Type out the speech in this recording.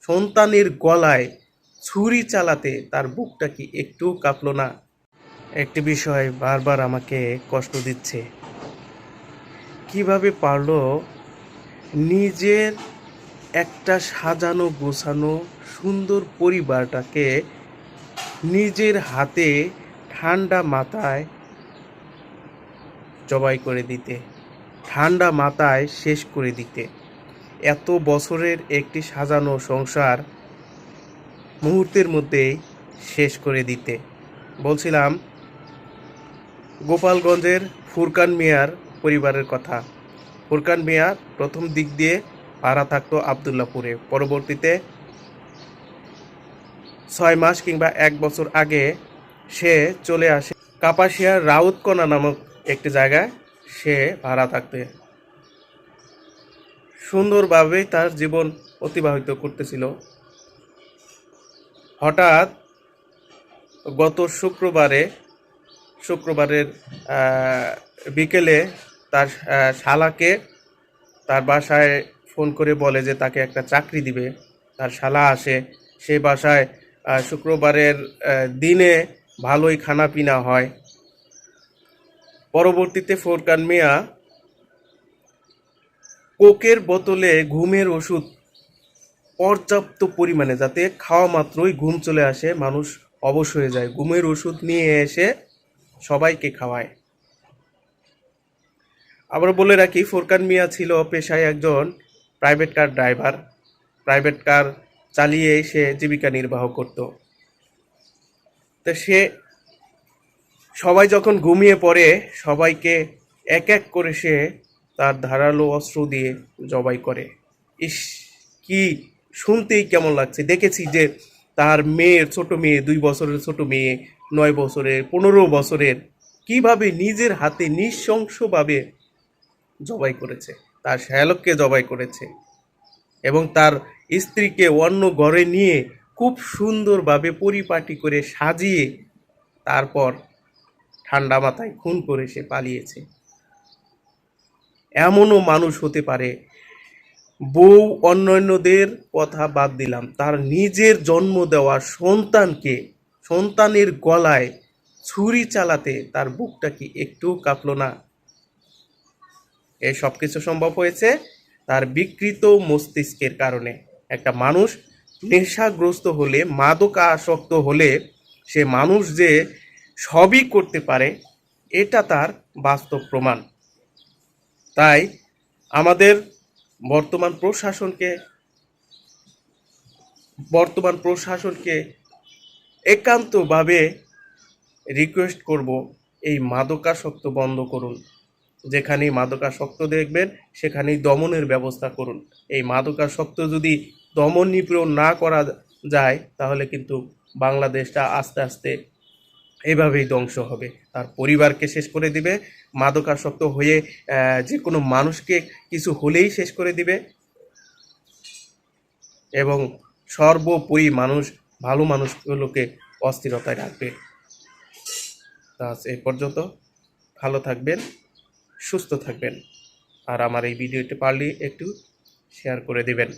সন্তানের গলায় ছুরি চালাতে তার বুকটা কি একটু কাঁপলো না? একটি বিষয় বারবার আমাকে কষ্ট দিচ্ছে। কিভাবে পারলো নিজের একটা সাজানো গোছানো সুন্দর পরিবারটাকে নিজের হাতে ঠান্ডা মাথায় জবাই করে দিতে, ঠান্ডা মাথায় শেষ করে দিতে, এত বছরের একটি সাজানো সংসার মুহূর্তের মধ্যেই শেষ করে দিতে। বলছিলাম গোপালগঞ্জের ফুরকান মিয়ার পরিবারের কথা। ফুরকান মিয়া প্রথম দিক দিয়ে ভাড়া থাকতো আবদুল্লাপুরে, পরবর্তীতে 6 মাস কিংবা 1 বছর আগে সে চলে আসে কাপাসিয়ার রাউতকোনা নামক একটি জায়গায়। সে ভাড়া থাকতে সুন্দরভাবে তার জীবন অতিবাহিত করতেছিল। হঠাৎ গত শুক্রবারের বিকেলে তার শালাকে তার বাসায় ফোন করে বলে যে তাকে একটা চাকরি দিবে। তার শালা আসে, সেই বাসায় শুক্রবারের দিনে ভালোই খানা পিনা হয়। পরবর্তীতে ফুরকান মিয়া কোকের বোতলে ঘুমের ওষুধ পর্যাপ্ত পরিমাণে, যাতে খাওয়া মাত্রই ঘুম চলে আসে, মানুষ অবশ হয়ে যায়, ঘুমের ওষুধ নিয়ে এসে সবাইকে খাওয়ায়। আবার বলে রাখি, ফুরকান মিয়া ছিল পেশায় একজন private car driver. Private car চালিয়ে সে জীবিকা নির্বাহ করত। তো সে সবাই যখন ঘুমিয়ে পড়ে, সবাইকে এক এক করে সে তার ধারালো অস্ত্র দিয়ে জবাই করে। ইস, কি শুনতেই কেমন লাগছে! দেখেছি যে তার ছোট মেয়ে, 2 বছরের ছোট মেয়ে, 9 বছরের, 15 বছরের, কিভাবে নিজের হাতে নৃশংসভাবে জবাই করেছে, তার শ্যালককে জবাই করেছে এবং তার স্ত্রীকে অন্য ঘরে নিয়ে খুব সুন্দরভাবে পরিপাটি করে সাজিয়ে তারপর ঠান্ডা মাথায় খুন করে সে পালিয়েছে। এমনও মানুষ হতে পারে! বউ অন্যান্যদের কথা বাদ দিলাম, তার নিজের জন্ম দেওয়া সন্তানের গলায় ছুরি চালাতে তার বুকটা কি একটু কাঁপলো না? এই সব কিছু সম্ভব হয়েছে তার বিকৃত মস্তিষ্কের কারণে। একটা মানুষ নেশাগ্রস্ত হলে, মাদকাসক্ত হলে, সে মানুষ যে সবই করতে পারে, এটা তার বাস্তব প্রমাণ। তাই আমাদের বর্তমান প্রশাসনকে একান্তভাবে রিকোয়েস্ট করব, এই মাদকাসক্ত বন্ধ করুন। যেখানেই মাদকাসক্ত দেখবেন সেখানেই দমনের ব্যবস্থা করুন। এই মাদকাসক্ত যদি দমন নিপীড়ন না করা যায়, তাহলে কিন্তু বাংলাদেশটা আস্তে আস্তে এভাবেই ধ্বংস হবে, তার পরিবারকে শেষ করে দিবে। মাদকাসক্ত হয়ে যে কোনো মানুষকে কিছু হলেই শেষ করে দিবে এবং সর্বোপরি ভালো মানুষগুলোকে অস্থিরতায় রাখবে। তা এই পর্যন্ত। ভালো থাকবেন, সুস্থ থাকবেন, আর আমার এই ভিডিওটি পারলে একটু শেয়ার করে দেবেন।